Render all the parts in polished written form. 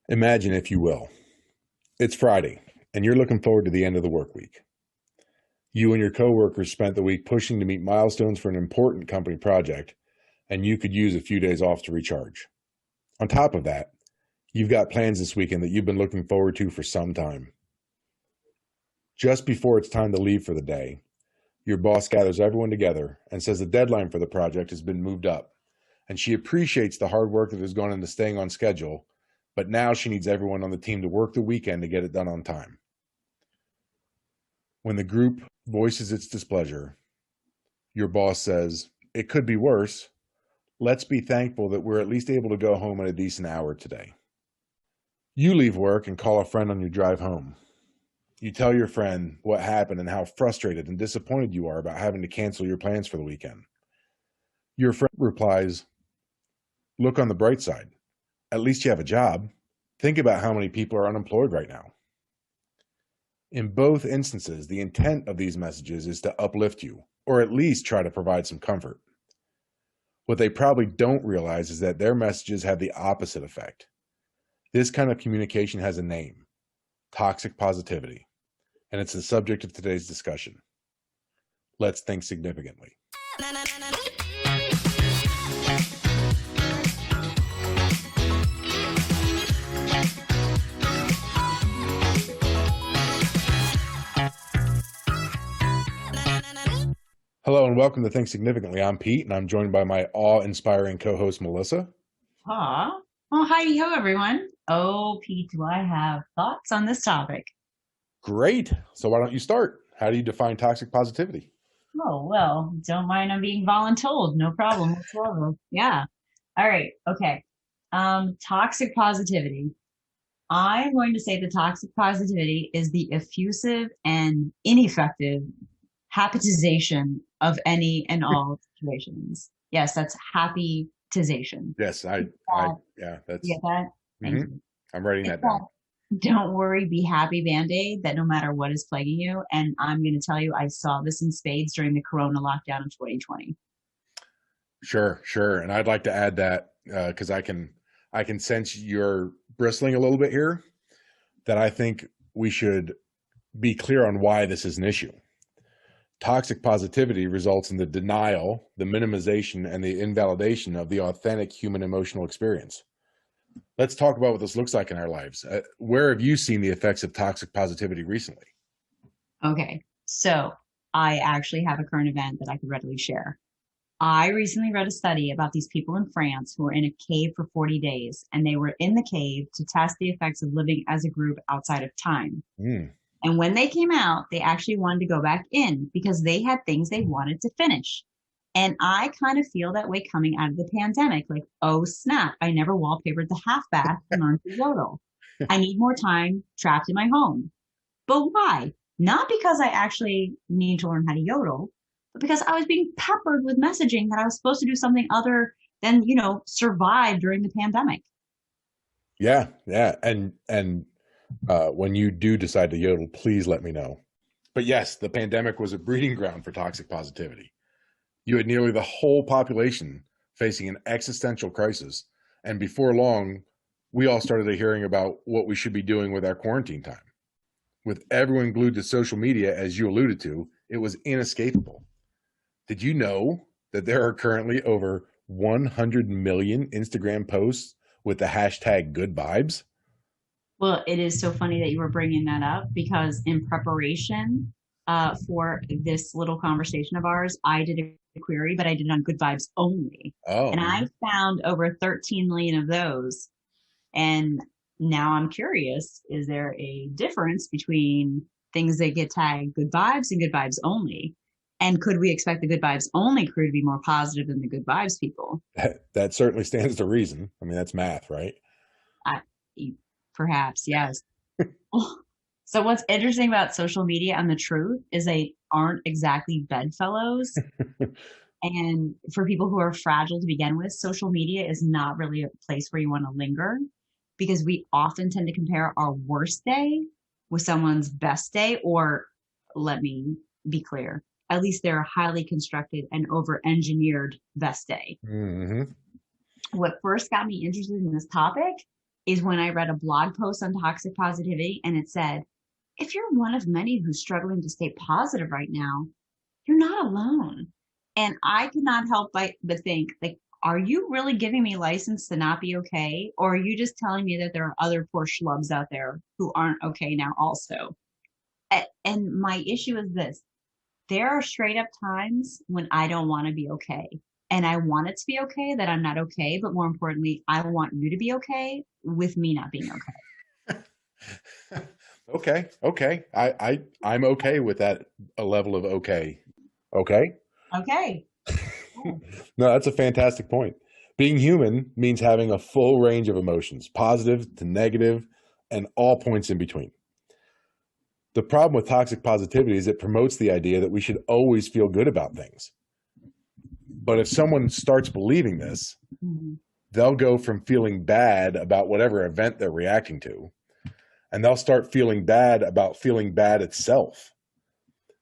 Imagine, if you will, it's Friday and you're looking forward to the end of the work week. You and your coworkers spent the week pushing to meet milestones for an important company project, and you could use a few days off to recharge. On top of that, you've got plans this weekend that you've been looking forward to for some time. Just before it's time to leave for the day, your boss gathers everyone together and says the deadline for the project has been moved up, and she appreciates the hard work that has gone into staying on schedule, but now she needs everyone on the team to work the weekend to get it done on time. When the group voices its displeasure, your boss says, "It could be worse. Let's be thankful that we're at least able to go home in a decent hour today." You leave work and call a friend on your drive home. You tell your friend what happened and how frustrated and disappointed you are about having to cancel your plans for the weekend. Your friend replies, "Look on the bright side. At least you have a job. Think about how many people are unemployed right now." In both instances, the intent of these messages is to uplift you, or at least try to provide some comfort. What they probably don't realize is that their messages have the opposite effect. This kind of communication has a name: toxic positivity, and it's the subject of today's discussion. Let's think significantly. Hello and welcome to Think Significantly. I'm Pete, and I'm joined by my awe-inspiring co-host, Melissa. Aw. Well, heidi ho, everyone. Oh, Pete, do I have thoughts on this topic? Great. So why don't you start? How do you define toxic positivity? Oh, well, don't mind I'm being voluntold. No problem whatsoever. Yeah. All right. Okay. Toxic positivity. I'm going to say the toxic positivity is the effusive and ineffective happitization of any and all situations. Yes, that's happytization. Yes, yeah, You that's, get that? Thank mhm. you. I'm writing It's that that down. don't worry, be happy band-aid that no matter what is plaguing you. And I'm going to tell you, I saw this in spades during the Corona lockdown of 2020. Sure. And I'd like to add that because I can sense you're bristling a little bit here, that I think we should be clear on why this is an issue. Toxic positivity results in the denial, the minimization, and the invalidation of the authentic human emotional experience. Let's talk about what this looks like in our lives. Where have you seen the effects of toxic positivity recently? Okay, so I actually have a current event that I could readily share. I recently read a study about these people in France who were in a cave for 40 days, and they were in the cave to test the effects of living as a group outside of time. Mm, And when they came out, they actually wanted to go back in because they had things they wanted to finish. And I kind of feel that way coming out of the pandemic. Like, oh snap, I never wallpapered the half bath to learn to yodel. I need more time trapped in my home. But why? Not because I actually need to learn how to yodel, but because I was being peppered with messaging that I was supposed to do something other than, survive during the pandemic. yeah. And when you do decide to yodel, please let me know. But yes, the pandemic was a breeding ground for toxic positivity. You had nearly the whole population facing an existential crisis, and before long, we all started hearing about what we should be doing with our quarantine time. With everyone glued to social media, as you alluded to, it was inescapable. Did you know that there are currently over 100 million Instagram posts with the hashtag good vibes? Well, it is so funny that you were bringing that up because in preparation for this little conversation of ours, I did a query, but I did it on good vibes only. Oh, And I found over 13 million of those. And now I'm curious, is there a difference between things that get tagged good vibes and good vibes only? And could we expect the good vibes only crew to be more positive than the good vibes people? that certainly stands to reason. I mean, that's math, right? I, Perhaps, yes. So what's interesting about social media and the truth is they aren't exactly bedfellows. And for people who are fragile to begin with, social media is not really a place where you want to linger because we often tend to compare our worst day with someone's best day, or let me be clear, at least they're a highly constructed and over engineered best day. Hmm. What first got me interested in this topic is when I read a blog post on toxic positivity and it said, if you're one of many who's struggling to stay positive right now, you're not alone. And I could not help but think, like, are you really giving me license to not be okay? Or are you just telling me that there are other poor schlubs out there who aren't okay now also? And my issue is this. There are straight up times when I don't want to be okay. And I want it to be okay that I'm not okay. But more importantly, I want you to be okay with me not being okay. Okay, okay. I'm okay with that a level of okay. Okay? Okay. Cool. No, that's a fantastic point. Being human means having a full range of emotions, positive to negative, and all points in between. The problem with toxic positivity is it promotes the idea that we should always feel good about things. But if someone starts believing this, Mhm. they'll go from feeling bad about whatever event they're reacting to, and they'll start feeling bad about feeling bad itself.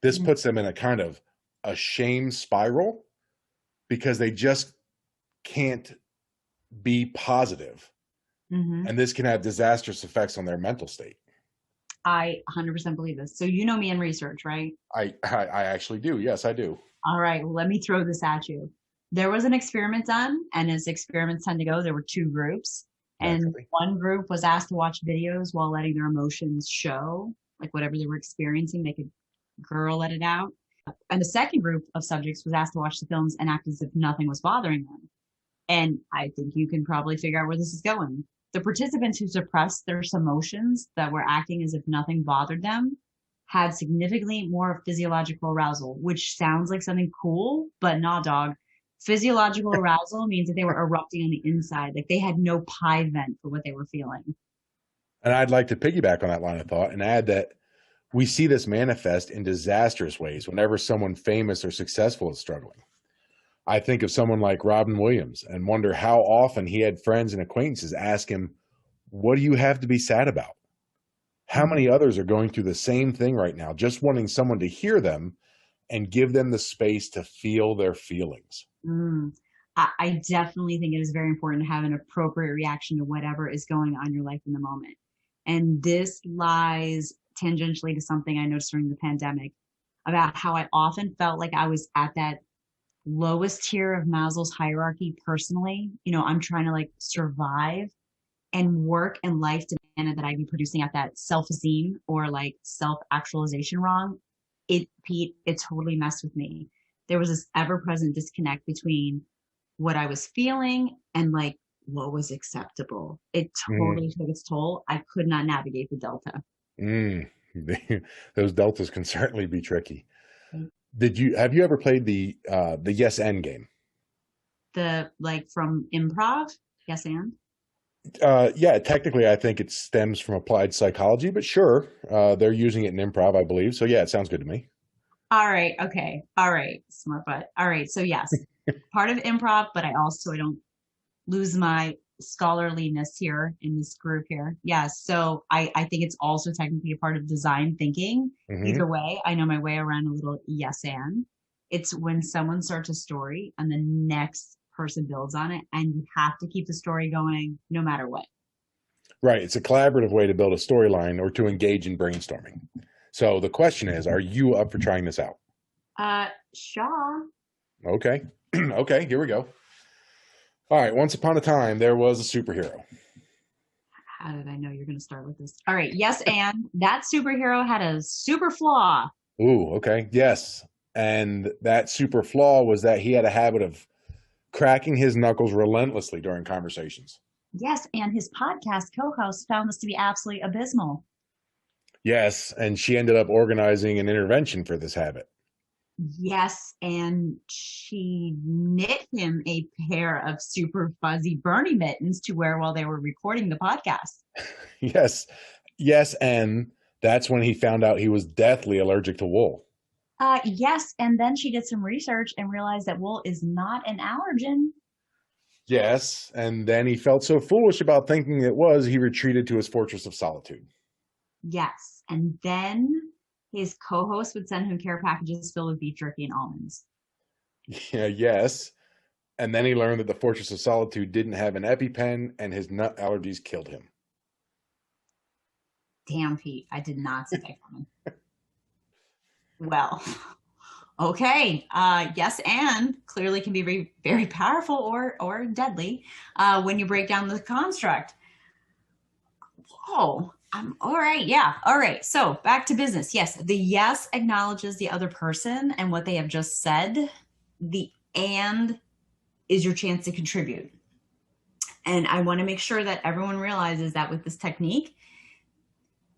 This Mhm. puts them in a kind of a shame spiral because they just can't be positive. Mhm. And this can have disastrous effects on their mental state. I 100% believe this. So you know me in research, right? I actually do. Yes, I do. All right, well, let me throw this at you. There was an experiment done, and as experiments tend to go, there were two groups. And Naturally. one group was asked to watch videos while letting their emotions show, like whatever they were experiencing, they could let it out. And the second group of subjects was asked to watch the films and act as if nothing was bothering them. And I think you can probably figure out where this is going. The participants who suppressed their emotions that were acting as if nothing bothered them had significantly more physiological arousal, which sounds like something cool, but nah, dog. Physiological arousal means that they were erupting on the inside, like they had no pie vent for what they were feeling. And I'd like to piggyback on that line of thought and add that we see this manifest in disastrous ways whenever someone famous or successful is struggling. I think of someone like Robin Williams and wonder how often he had friends and acquaintances ask him, what do you have to be sad about? How Mm. many others are going through the same thing right now, just wanting someone to hear them and give them the space to feel their feelings? Mm. I definitely think it is very important to have an appropriate reaction to whatever is going on in your life in the moment. And this lies tangentially to something I noticed during the pandemic about how I often felt like I was at that lowest tier of Maslow's hierarchy personally. You know, I'm trying to like survive, and work and life demanded that I be producing at that self esteem or like self actualization wrong. Pete, it totally messed with me. There was this ever present disconnect between what I was feeling and like what was acceptable. It Mm, totally took its toll. I could not navigate the delta. mm. Those deltas can certainly be tricky. Have you ever played the yes and game? The like from improv, yes, and Yeah, technically, I think it stems from applied psychology, but sure, they're using it in improv, I believe. So yeah, it sounds good to me. all right, okay, all right, smart butt. All right, so yes, part of improv, but I don't lose my scholarliness here in this group here. Yes. So I think it's also technically a part of design thinking. Either Hmm. way, I know my way around a little yes and. It's when someone starts a story and the next person builds on it, and you have to keep the story going no matter what. Right. It's a collaborative way to build a storyline or to engage in brainstorming. So the question is, are you up for trying this out? Shaw. Okay. Okay, here we go. All right. Once upon a time, there was a superhero. How did I know you're going to start with this? All right. Yes, and that superhero had a super flaw. Ooh, okay. Yes. And that super flaw was that he had a habit of cracking his knuckles relentlessly during conversations. Yes, and his podcast co-host found this to be absolutely abysmal. Yes. And she ended up organizing an intervention for this habit. Yes, and she knit him a pair of super fuzzy Bernie mittens to wear while they were recording the podcast. Yes. Yes. And that's when he found out he was deathly allergic to wool. Yes, and then she did some research and realized that wool is not an allergen. Yes. And then he felt so foolish about thinking it was, he retreated to his fortress of solitude. Yes, and then his co-host would send him care packages filled with beef jerky and almonds. Yeah, yes. And then he learned that the Fortress of Solitude didn't have an EpiPen and his nut allergies killed him. Damn, Pete, I did not see that coming. Well, okay. Yes, and clearly can be very, very powerful or deadly when you break down the construct. Oh, all right. Yeah. All right. So back to business. Yes, the yes acknowledges the other person and what they have just said. The and is your chance to contribute. And I want to make sure that everyone realizes that with this technique,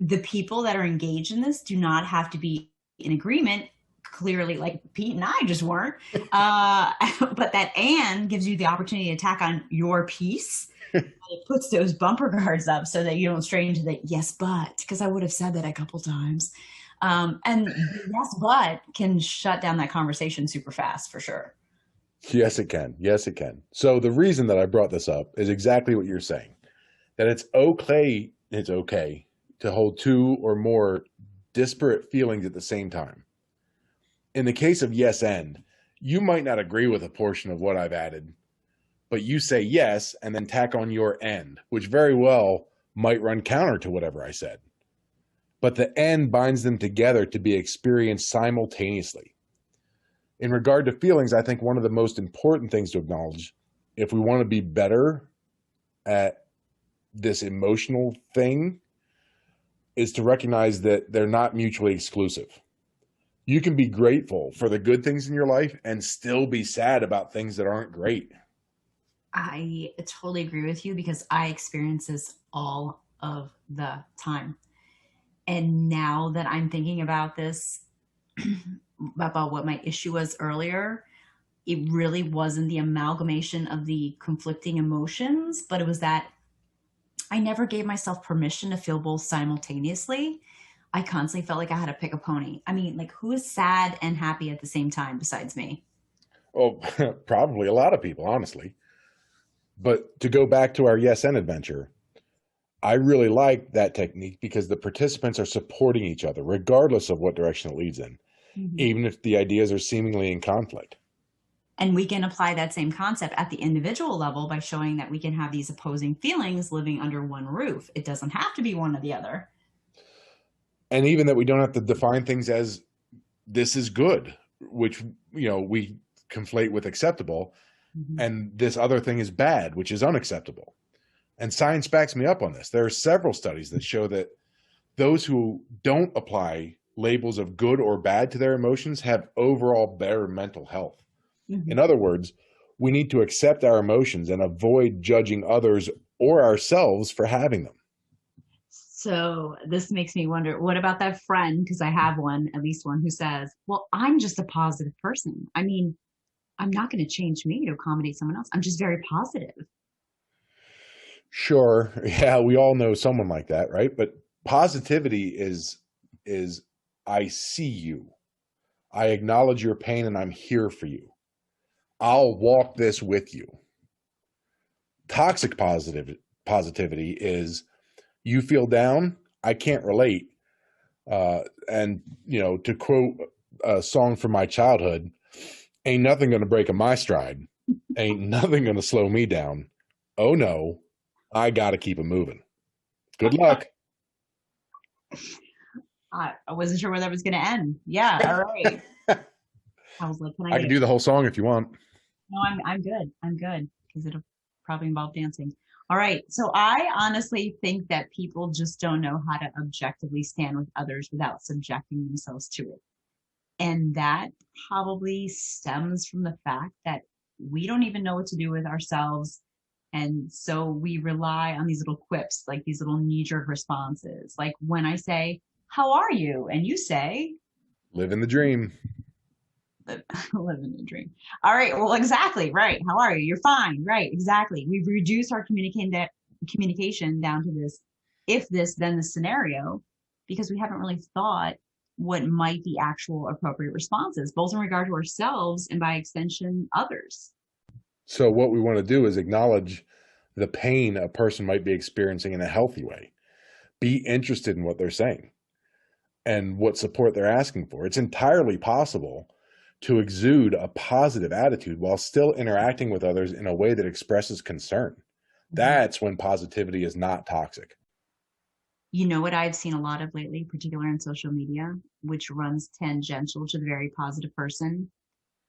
the people that are engaged in this do not have to be in agreement. Clearly, like Pete and I just weren't. But that and gives you the opportunity to tack on your piece. It puts those bumper guards up so that you don't stray into the yes, but, because I would have said that a couple times. And yes, but can shut down that conversation super fast for sure. Yes, it can. Yes, it can. So the reason that I brought this up is exactly what you're saying, that it's okay to hold two or more disparate feelings at the same time. In the case of yes and, you might not agree with a portion of what I've added, but you say yes and then tack on your end, which very well might run counter to whatever I said. But the end binds them together to be experienced simultaneously. In regard to feelings, I think one of the most important things to acknowledge, if we want to be better at this emotional thing, is to recognize that they're not mutually exclusive. You can be grateful for the good things in your life and still be sad about things that aren't great. I totally agree with you because I experience this all of the time. And now that I'm thinking about this, about what my issue was earlier, it really wasn't the amalgamation of the conflicting emotions, but it was that I never gave myself permission to feel both simultaneously. I constantly felt like I had to pick a pony. I mean, like, who is sad and happy at the same time besides me? Oh, probably a lot of people, honestly. But to go back to our yes and adventure, I really like that technique because the participants are supporting each other, regardless of what direction it leads in, even if the ideas are seemingly in conflict. And we can apply that same concept at the individual level by showing that we can have these opposing feelings living under one roof. It doesn't have to be one or the other. And even that we don't have to define things as this is good, which, we conflate with acceptable, and this other thing is bad, which is unacceptable. And science backs me up on this. There are several studies that show that those who don't apply labels of good or bad to their emotions have overall better mental health. In other words, we need to accept our emotions and avoid judging others or ourselves for having them. So this makes me wonder, what about that friend? Because I have one, at least one, who says, well, I'm just a positive person. I mean, I'm not going to change me to accommodate someone else. I'm just very positive. Sure. Yeah, we all know someone like that, right? But positivity is I see you. I acknowledge your pain and I'm here for you. I'll walk this with you. Toxic positivity is you feel down, I can't relate. And, to quote a song from my childhood, ain't nothing going to break my stride. Ain't nothing going to slow me down. Oh no, I got to keep it moving. Good luck. I wasn't sure where that was going to end. Yeah. All right. I was like, I can do the whole song if you want. No, I'm good. I'm good because it'll probably involve dancing. All right. So I honestly think that people just don't know how to objectively stand with others without subjecting themselves to it. And that probably stems from the fact that we don't even know what to do with ourselves. And so we rely on these little quips, like these little knee-jerk responses. Like when I say, how are you? And you say, living the dream. Living the dream. All right. Well, exactly. Right. How are you? You're fine. Right. Exactly. We've reduced our communication down to this, if this, then the scenario, because we haven't really thought what might be actual appropriate responses, both in regard to ourselves and by extension, others. So what we want to do is acknowledge the pain a person might be experiencing in a healthy way. Be interested in what they're saying and what support they're asking for. It's entirely possible to exude a positive attitude while still interacting with others in a way that expresses concern. That's when positivity is not toxic. You know what I've seen a lot of lately, particularly on social media, which runs tangential to the very positive person.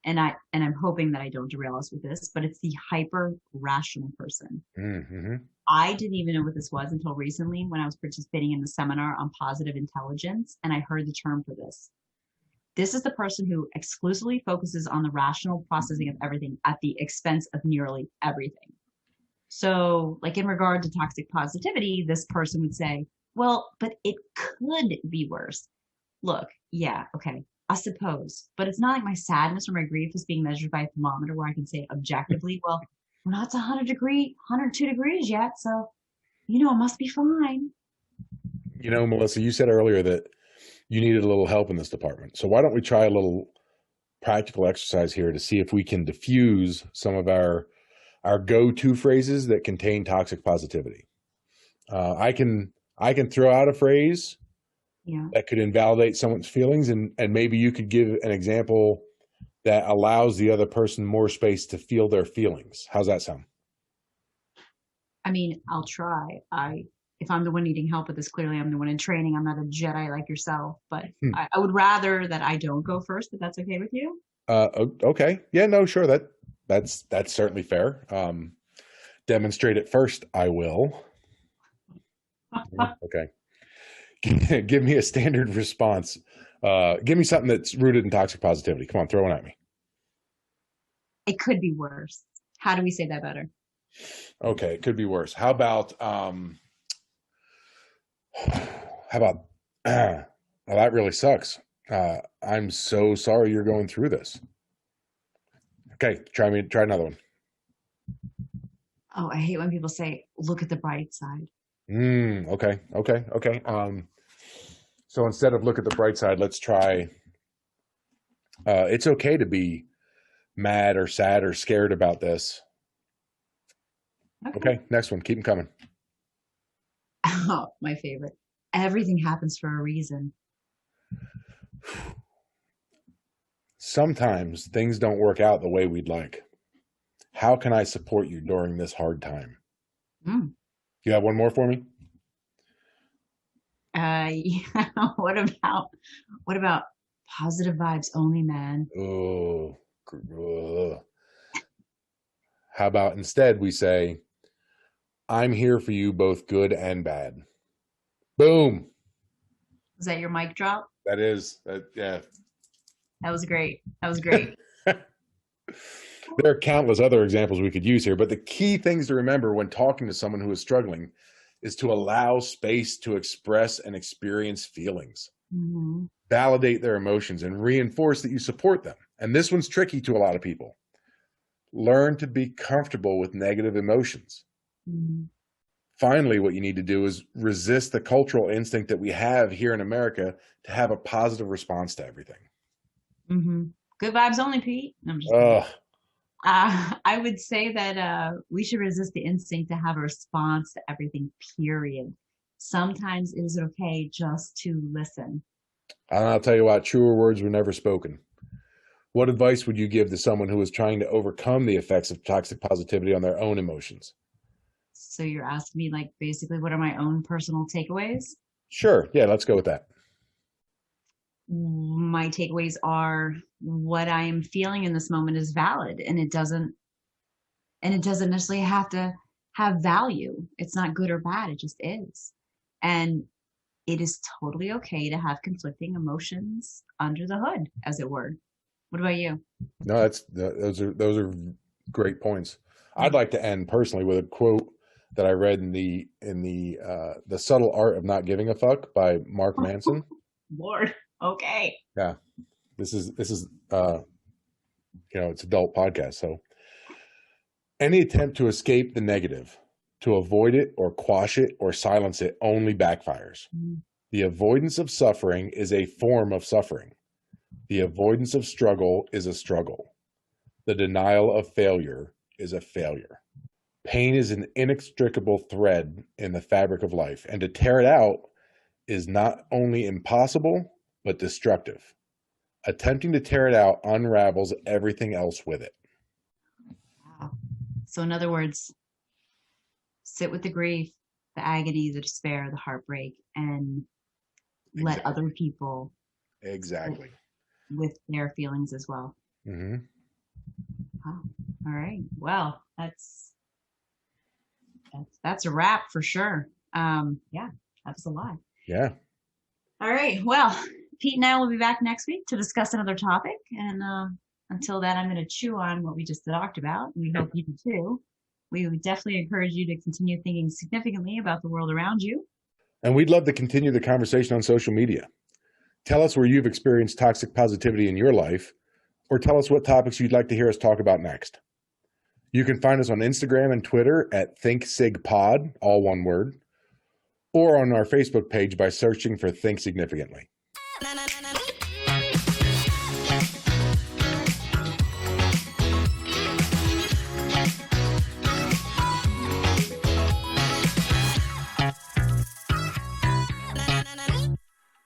And I'm hoping that I don't derail us with this, but it's the hyper rational person. Mm-hmm. I didn't even know what this was until recently when I was participating in the seminar on positive intelligence, and I heard the term for this. This is the person who exclusively focuses on the rational processing of everything at the expense of nearly everything. So, like in regard to toxic positivity, this person would say, well, but it could be worse. Look, yeah, okay, I suppose, but it's not like my sadness or my grief is being measured by a thermometer where I can say objectively, well, we're not to 102 degrees yet, so, it must be fine. Melissa, you said earlier that you needed a little help in this department. So why don't we try a little practical exercise here to see if we can diffuse some of our go-to phrases that contain toxic positivity. I can throw out a phrase that could invalidate someone's feelings, and maybe you could give an example that allows the other person more space to feel their feelings. How's that sound? I mean, I'll try. If I'm the one needing help with this, clearly I'm the one in training. I'm not a Jedi like yourself, but I would rather that I don't go first, if that's okay with you. Okay. Yeah, no, sure. That's certainly fair. Demonstrate it first. I will. Okay. Give me a standard response. Give me something that's rooted in toxic positivity. Come on, throw one at me. It could be worse. How do we say that better? Okay, it could be worse. How about well, that really sucks. I'm so sorry you're going through this. Okay, try another one. Oh, I hate when people say, look at the bright side. Okay. So instead of look at the bright side, let's try, it's okay to be mad or sad or scared about this. Okay, next one. Keep them coming. Oh, my favorite. Everything happens for a reason. Sometimes things don't work out the way we'd like. How can I support you during this hard time? You have one more for me? Yeah. What about positive vibes only, man? Oh, how about instead we say, I'm here for you, both good and bad. Boom. Is that your mic drop? That is, yeah. That was great. There are countless other examples we could use here, but the key things to remember when talking to someone who is struggling is to allow space to express and experience feelings. Mm-hmm. Validate their emotions and reinforce that you support them. And this one's tricky to a lot of people. Learn to be comfortable with negative emotions. Mm-hmm. Finally, what you need to do is resist the cultural instinct that we have here in America to have a positive response to everything. Mm-hmm. Good vibes only, Pete. No, I'm just kidding. I would say that we should resist the instinct to have a response to everything, period. Sometimes it is okay just to listen. And I'll tell you what, truer words were never spoken. What advice would you give to someone who is trying to overcome the effects of toxic positivity on their own emotions? So you're asking me, like, basically, what are my own personal takeaways? Sure. Yeah, let's go with that. My takeaways are what I am feeling in this moment is valid, and it doesn't necessarily have to have value. It's not good or bad. It just is. And it is totally okay to have conflicting emotions under the hood, as it were. What about you? No, those are great points. I'd like to end personally with a quote that I read in the Subtle Art of Not Giving a Fuck by Mark Manson. Lord. Okay. Yeah. This is it's adult podcast. So any attempt to escape the negative, to avoid it or quash it or silence it only backfires. Mm-hmm. The avoidance of suffering is a form of suffering. The avoidance of struggle is a struggle. The denial of failure is a failure. Pain is an inextricable thread in the fabric of life, and to tear it out is not only impossible, but destructive. Attempting to tear it out unravels everything else with it. Wow. So, in other words, sit with the grief, the agony, the despair, the heartbreak, and let Exactly. other people Exactly. with their feelings as well. Mm-hmm. Wow. All right. Well, that's a wrap for sure. Yeah, that was a lot. Yeah. All right. Well, Pete and I will be back next week to discuss another topic. And until then, I'm going to chew on what we just talked about. We hope you do too. We would definitely encourage you to continue thinking significantly about the world around you. And we'd love to continue the conversation on social media. Tell us where you've experienced toxic positivity in your life, or tell us what topics you'd like to hear us talk about next. You can find us on Instagram and Twitter at ThinkSigPod, all one word, or on our Facebook page by searching for Think Significantly.